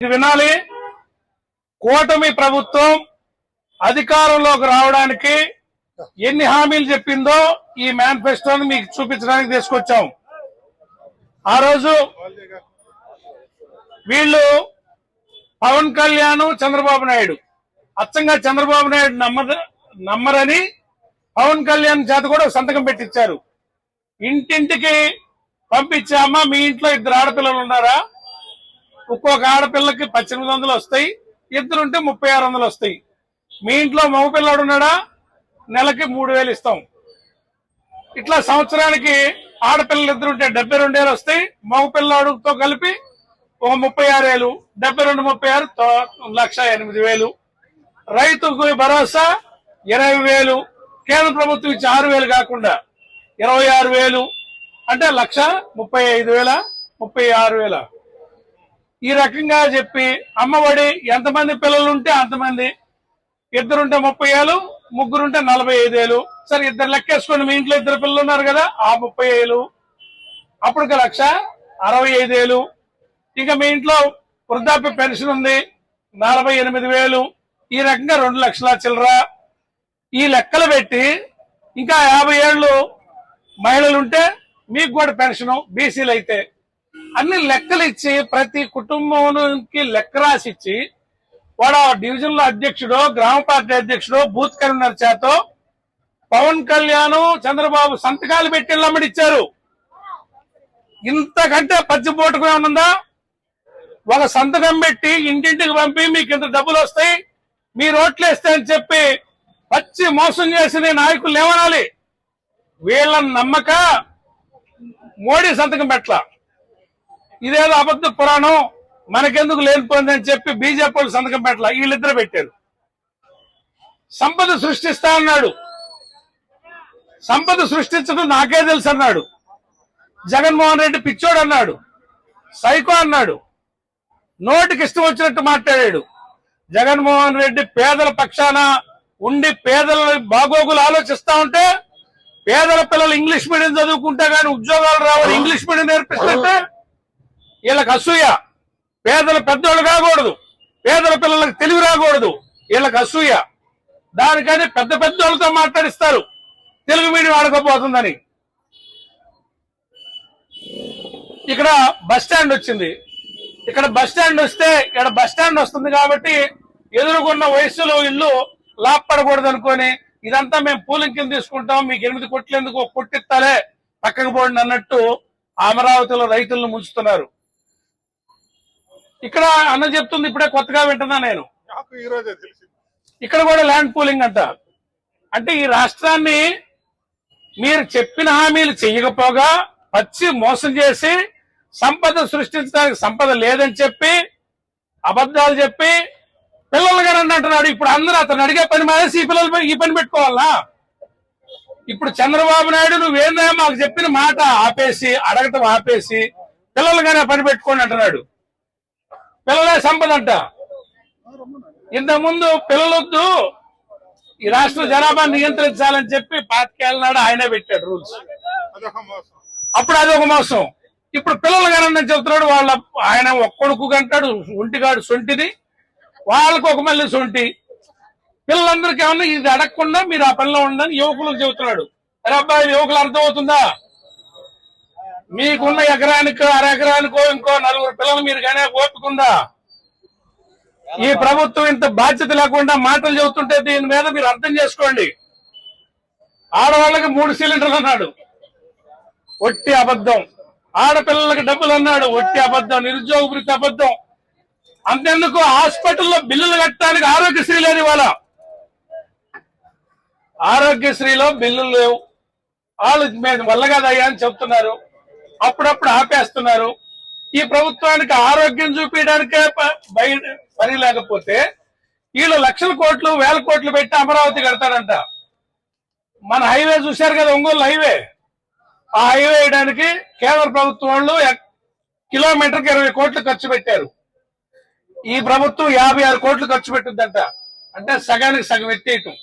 ఇది వినాలి. కూటమి ప్రభుత్వం అధికారంలోకి రావడానికి ఎన్ని హామీలు చెప్పిందో ఈ మేనిఫెస్టోని మీకు చూపించడానికి తీసుకొచ్చాం. ఆ రోజు వీళ్ళు పవన్ కళ్యాణ్, చంద్రబాబు నాయుడు అచ్చంగా చంద్రబాబు నాయుడు నమ్మరని పవన్ కళ్యాణ్ చేత కూడా సంతకం పెట్టించారు. ఇంటింటికి పంపించామా, మీ ఇంట్లో 2 ఆడపిల్లలు ఉన్నారా, ఒక్కొక్క ఆడపిల్లకి 1800 వస్తాయి, 2 ఉంటే 3600 వస్తాయి. మీ ఇంట్లో మగపిల్లాడు ఉన్నాడా, నెలకి 3000 ఇస్తాం. ఇట్లా సంవత్సరానికి ఆడపిల్లలు 2 ఉంటే 72,000 వస్తాయి. మగపిల్లాడుతో కలిపి ఒక 36,000, 72, 36 1,08,000. రైతుకు భరోసా 20,000. కేంద్ర ప్రభుత్వం ఇచ్చే 6,000 కాకుండా 26,000 అంటే 1,35,000, 36,000. ఈ రకంగా చెప్పి అమ్మఒడి ఎంతమంది పిల్లలు ఉంటే అంతమంది, 2 ఉంటే 30,000, 3 ఉంటే 45,000. సరే 2 లెక్కేసుకోండి, మీ ఇంట్లో 2 పిల్లలు ఉన్నారు కదా, ఆ 30,000 అప్పటికి 1,65,000. ఇంకా మీ ఇంట్లో వృద్ధాప్య పెన్షన్ ఉంది 48,000. ఈ రకంగా 2 లక్షల చిల్లర. ఈ లెక్కలు పెట్టి ఇంకా 50 ఏళ్ళు మహిళలు ఉంటే మీకు కూడా పెన్షన్, బీసీలు అయితే అన్ని లెక్కలు ఇచ్చి ప్రతి కుటుంబానికి లెక్క రాసిచ్చి వాడు డివిజన్ లో అధ్యక్షుడు, గ్రామ పార్టీ అధ్యక్షుడు, బూత్ కన్వీనర్ చేత పవన్ కళ్యాణ్, చంద్రబాబు సంతకాలు పెట్టి లమ్మడిచ్చారు. ఇంతకంటే పచ్చిపోటుకు ఏమనుందా? ఒక సంతకం పెట్టి ఇంటింటికి పంపి మీకు ఇంత డబ్బులు వస్తాయి, మీరు ఓట్లేస్తే అని చెప్పి పచ్చి మోసం చేసిన నాయకులు ఏమనాలి? వీళ్ళని నమ్మక మోడీ సంతకం పెట్టలా. ఇదేదో అబద్ధ పురాణం, మనకెందుకు లేనిపోయిందని చెప్పి బీజేపీ వాళ్ళు సంతకం పెట్టలా, వీళ్ళిద్దరు పెట్టారు. సంపద సృష్టిస్తా అన్నాడు, సంపద సృష్టించడం నాకే తెలుసు అన్నాడు. జగన్మోహన్ రెడ్డి పిచ్చోడు అన్నాడు, సైకో అన్నాడు, నోటికి ఇష్టం వచ్చినట్టు మాట్లాడాడు. జగన్మోహన్ రెడ్డి పేదల పక్షాన ఉండి పేదల బాగోగులు ఆలోచిస్తా ఉంటే, పేదల పిల్లలు ఇంగ్లీష్ మీడియం చదువుకుంటే గానీ ఉద్యోగాలు రావాలి, ఇంగ్లీష్ మీడియం నేర్పిస్తుంటే వీళ్ళకి అసూయ. పేదల పెద్దోళ్ళు కాకూడదు, పేదల పిల్లలకు తెలివి రాకూడదు, వీళ్ళకి అసూయ. దానికని పెద్ద పెద్దోళ్ళతో మాట్లాడిస్తారు తెలుగు మీడియం ఆడకపోతుందని. ఇక్కడ బస్ స్టాండ్ వచ్చింది, ఇక్కడ బస్ స్టాండ్ వస్తే ఇక్కడ బస్ స్టాండ్ వస్తుంది కాబట్టి ఎదురుకున్న వయసులో ఇల్లు లాభపడకూడదు అనుకొని ఇదంతా మేము పూలింగ్ కింద తీసుకుంటాం, మీకు 8 కోట్లు ఎందుకు, 1 కోటి ఇస్తాలే పక్కకు పోండి అన్నట్టు అమరావతిలో రైతులను ముంచుతున్నారు. ఇక్కడ అన్న చెప్తుంది, ఇప్పుడే కొత్తగా వింటున్నా నేను, ఇక్కడ కూడా ల్యాండ్ పూలింగ్ అంట. అంటే ఈ రాష్ట్రాన్ని మీరు చెప్పిన హామీలు చెయ్యకపోగా పచ్చి మోసం చేసి సంపద సృష్టించడానికి సంపద లేదని చెప్పి అబద్ధాలు చెప్పి పిల్లలు గారు అంటున్నాడు. ఇప్పుడు అందరూ అతను అడిగే పని మానేసి ఈ పిల్లలు ఈ పని పెట్టుకోవాలా? ఇప్పుడు చంద్రబాబు నాయుడు నువ్వేందా మాకు చెప్పిన మాట ఆపేసి, అడగటం ఆపేసి పిల్లలు గానే పని పెట్టుకోండి అంటున్నాడు. పిల్లలే సంపద అంట. ఇంతకుముందు పిల్లలొద్దు, ఈ రాష్ట్ర జనాభా నియంత్రించాలని చెప్పి 25 ఏళ్ల నాడు ఆయనే పెట్టాడు రూల్స్. అప్పుడు అదొక మోసం. ఇప్పుడు పిల్లలు గానని చెబుతున్నాడు. వాళ్ళ ఆయన ఒక్కడుకు గంటాడు ఒంటిగాడు సొంటిది, వాళ్ళకు ఒక మళ్ళీ సొంటి. పిల్లలందరికీ ఏమన్నా ఇది అడగకుండా మీరు ఆ పనిలో ఉండని యువకులకు చెబుతున్నాడు. అరే అబ్బాయి, యువకులు అర్థమవుతుందా? మీకున్న ఎకరానికి 1/2 ఎకరానికో ఇంకో 4 పిల్లలు మీరు కానీ ఓపుకుందా? ఈ ప్రభుత్వం ఇంత బాధ్యత లేకుండా మాటలు చెబుతుంటే దీని మీద మీరు అర్థం చేసుకోండి. ఆడవాళ్ళకి 3 సిలిండర్లు అన్నాడు, ఒట్టి అబద్ధం. ఆడపిల్లలకి డబ్బులు అన్నాడు, ఒట్టి అబద్ధం. నిరుద్యోగ వృత్తి అబద్ధం. అంతెందుకు హాస్పిటల్లో బిల్లులు కట్టడానికి ఆరోగ్యశ్రీ లేదు. ఇవాళ ఆరోగ్యశ్రీలో బిల్లులు లేవు. వాళ్ళు వల్ల కాదయ్యా అని చెప్తున్నారు, అప్పుడప్పుడు ఆపేస్తున్నారు. ఈ ప్రభుత్వానికి ఆరోగ్యం చూపించడానికే పని లేకపోతే వీళ్ళు లక్షల కోట్లు, 1000 కోట్లు పెట్టి అమరావతి కడతారంట. మన హైవే చూశారు కదా, ఒంగోలు హైవే. ఆ హైవే వేయడానికి కేంద్ర ప్రభుత్వం వాళ్ళు కిలోమీటర్కి 20 కోట్లు ఖర్చు పెట్టారు. ఈ ప్రభుత్వం 56 కోట్లు ఖర్చు పెట్టిందంట. అంటే సగానికి సగం ఎత్తేయటం.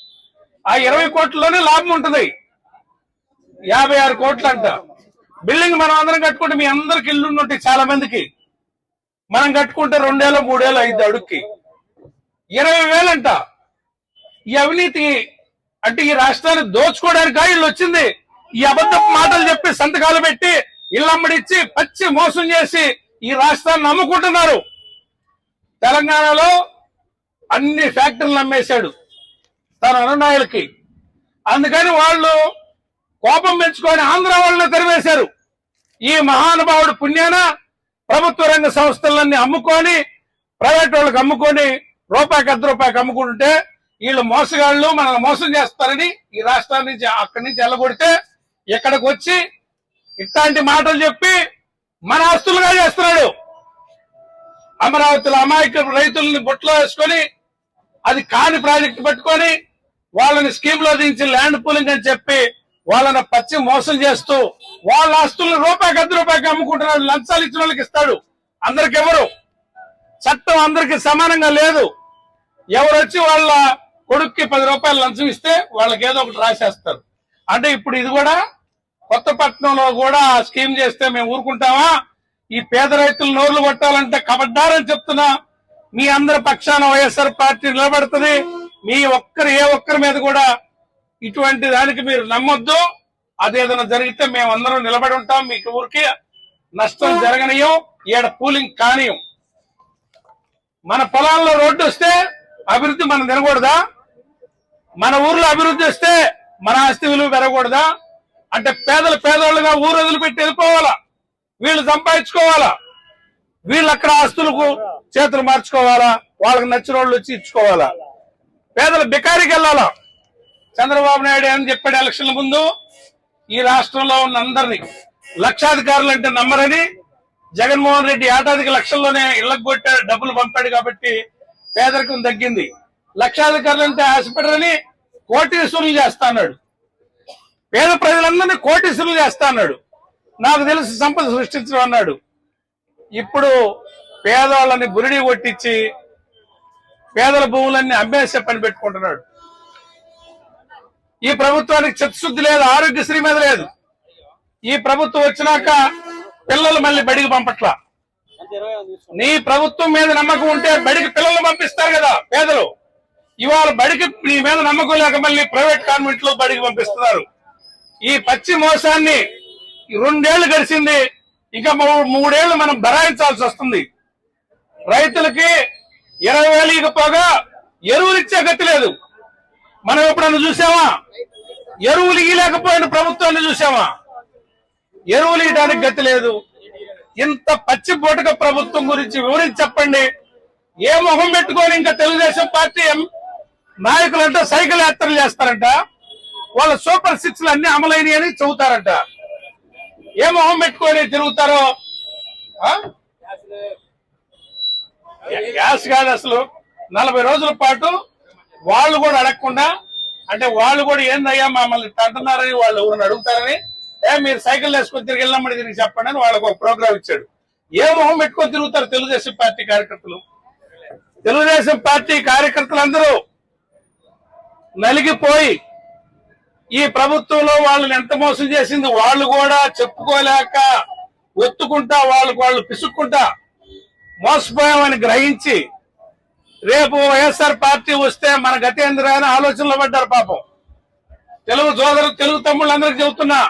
ఆ 20 కోట్లలోనే లాభం ఉంటుంది. 56 కోట్లు అంట. బిల్డింగ్ మనం అందరం కట్టుకుంటే మీ అందరికి ఇల్లు ఉంటాయి చాలా మందికి. మనం కట్టుకుంటే 2 ఏళ్ళు 3 ఏళ్ళు అయింది అడుక్కి 20,000 అంట. ఈ అవినీతి అంటే ఈ రాష్ట్రాన్ని దోచుకోవడానికి వీళ్ళు వచ్చింది. ఈ అబద్ధపు మాటలు చెప్పి సంతకాలు పెట్టి ఇళ్ళమ్మడిచ్చి పచ్చి మోసం చేసి ఈ రాష్ట్రాన్ని నమ్ముకుంటున్నారు. తెలంగాణలో అన్ని ఫ్యాక్టరీలు అమ్మేశాడు తన అనునాయులకి. అందుకని వాళ్ళు కోపం పెంచుకొని ఆంధ్ర వాళ్ళని తరివేశారు. ఈ మహానుభావుడు పుణ్యాన ప్రభుత్వ రంగ సంస్థలన్నీ అమ్ముకొని ప్రైవేట్ వాళ్ళకి అమ్ముకొని రూపాయికి ₹1 అమ్ముకుంటుంటే వీళ్ళు మోసగాళ్ళు మనల్ని మోసం చేస్తారని ఈ రాష్ట్రాన్ని నుంచి అక్కడి నుంచి వెళ్ళగొడితే ఇక్కడికి వచ్చి ఇట్లాంటి మాటలు చెప్పి మన ఆస్తులుగా చేస్తున్నాడు. అమరావతిలో అమాయక రైతుల్ని బొట్లో వేసుకొని అది కాని ప్రాజెక్టు పట్టుకొని వాళ్ళని స్కీమ్ లో దించి ల్యాండ్ పూలింగ్ అని చెప్పి వాళ్ళని పచ్చి మోసం చేస్తూ వాళ్ళ ఆస్తులను ₹1 అమ్ముకుంటున్నాడు. లంచాలు ఇచ్చిన వాళ్ళకి ఇస్తాడు, అందరికి ఎవరు. చట్టం అందరికి సమానంగా లేదు. ఎవరు వచ్చి వాళ్ళ కొడుక్కి ₹10 లంచం ఇస్తే వాళ్ళకి ఏదో ఒకటి రాసేస్తారు. అంటే ఇప్పుడు ఇది కూడా కొత్తపట్నంలో కూడా స్కీమ్ చేస్తే మేము ఊరుకుంటామా? ఈ పేద రైతులు నోర్లు కొట్టాలంటే కబడ్డారని చెప్తున్నా. మీ అందరి పక్షాన వైఎస్ఆర్ పార్టీ నిలబడుతుంది. మీ ఏ ఒక్కరి మీద కూడా ఇటువంటి దానికి మీరు నమ్మొద్దు. అదేదైనా జరిగితే మేమందరం నిలబడి ఉంటాం. మీకు ఊరికి నష్టం జరగనియం, ఈడ పూలింగ్ కానియం. మన పొలాల్లో రోడ్డు వస్తే అభివృద్ధి మనం తినకూడదా? మన ఊర్లో అభివృద్ధి వస్తే మన ఆస్తి విలువ పెరగకూడదా? అంటే పేదోళ్ళుగా ఊరు వదిలిపెట్టి వెళ్ళిపోవాలా, వీళ్ళు సంపాదించుకోవాలా, వీళ్ళు అక్కడ ఆస్తులకు చేతులు మార్చుకోవాలా, వాళ్ళకి నచ్చిన వాళ్ళు వచ్చి ఇచ్చుకోవాలా, పేదలు బికారికి వెళ్ళాలా. చంద్రబాబు నాయుడు ఏమని చెప్పాడు ఎలక్షన్ల ముందు? ఈ రాష్ట్రంలో ఉన్న అందరినీ లక్షాధికారులు అంటే నమ్మరని, జగన్మోహన్ రెడ్డి ఏడాదికి లక్షల్లోనే ఇళ్లకు కొట్టాడు, డబ్బులు పంపాడు కాబట్టి పేదరికం తగ్గింది. లక్షాధికారులు అంటే ఆశపడరని కోటీశ్వరులు చేస్తా అన్నాడు. పేద ప్రజలందరినీ కోటీశ్వరులు చేస్తా అన్నాడు. నాకు తెలిసి సంపద సృష్టించడం అన్నాడు. ఇప్పుడు పేదవాళ్ళని బురిడి కొట్టించి పేదల భూములన్నీ అమ్మేసే పని పెట్టుకుంటున్నాడు. ఈ ప్రభుత్వానికి చిత్తశుద్ధి లేదు, ఆరోగ్యశ్రీ మీద లేదు. ఈ ప్రభుత్వం వచ్చినాక పిల్లలు మళ్ళీ బడికి పంపట్లా. నీ ప్రభుత్వం మీద నమ్మకం ఉంటే బడికి పిల్లలు పంపిస్తారు కదా పేదలు. ఇవాళ బడికి నీ మీద నమ్మకం లేక మళ్ళీ ప్రైవేట్ కాన్వెంట్ లో బడికి పంపిస్తున్నారు. ఈ పచ్చి మోసాన్ని 2 ఏళ్లు గడిచింది, ఇంకా 3 ఏళ్లు మనం భరాయించాల్సి వస్తుంది. రైతులకి 20,000 ఇకపోగా ఎరువులు ఇచ్చే గతి లేదు. మనం ఎప్పుడన్నా చూసామా? ఎరువులు ఇయ్యలేకపోయిన ప్రభుత్వాన్ని చూసామా? ఎరువులు ఇవ్వడానికి గతి లేదు. ఇంత పచ్చి బోటక ప్రభుత్వం గురించి వివరించి చెప్పండి. ఏ మొహం పెట్టుకొని ఇంకా తెలుగుదేశం పార్టీ నాయకులంటే సైకిల్ యాత్రలు చేస్తారంట, వాళ్ళ సూపర్ 6లు అన్ని అమలైనవి అని చెబుతారంట. ఏ మొహం పెట్టుకొని తిరుగుతారో. గ్యాస్ కాదు అసలు 40 రోజుల పాటు వాళ్ళు కూడా అడగకుండా, అంటే వాళ్ళు కూడా ఏందయ్యా మమ్మల్ని అంటున్నారని వాళ్ళు ఎవరిని అడుగుతారని, మీరు సైకిల్ వేసుకొని తిరిగి వెళ్ళమని తిరిగి చెప్పండి అని వాళ్ళకు ఒక ప్రోగ్రాం ఇచ్చాడు. ఏ మొహం పెట్టుకొని తిరుగుతారు తెలుగుదేశం పార్టీ కార్యకర్తలు? తెలుగుదేశం పార్టీ కార్యకర్తలందరూ నలిగిపోయి ఈ ప్రభుత్వంలో వాళ్ళని ఎంత మోసం చేసింది వాళ్ళు కూడా చెప్పుకోలేక ఒత్తుకుంటా వాళ్ళు పిసుక్కుంటా మోసపోయామని గ్రహించి రేపు వైఎస్ఆర్ పార్టీ వస్తే మన గతేంద్ర అని ఆలోచనలో పడ్డారు. పాపం తెలుగు తమ్ముళ్ళందరికీ చెబుతున్నా,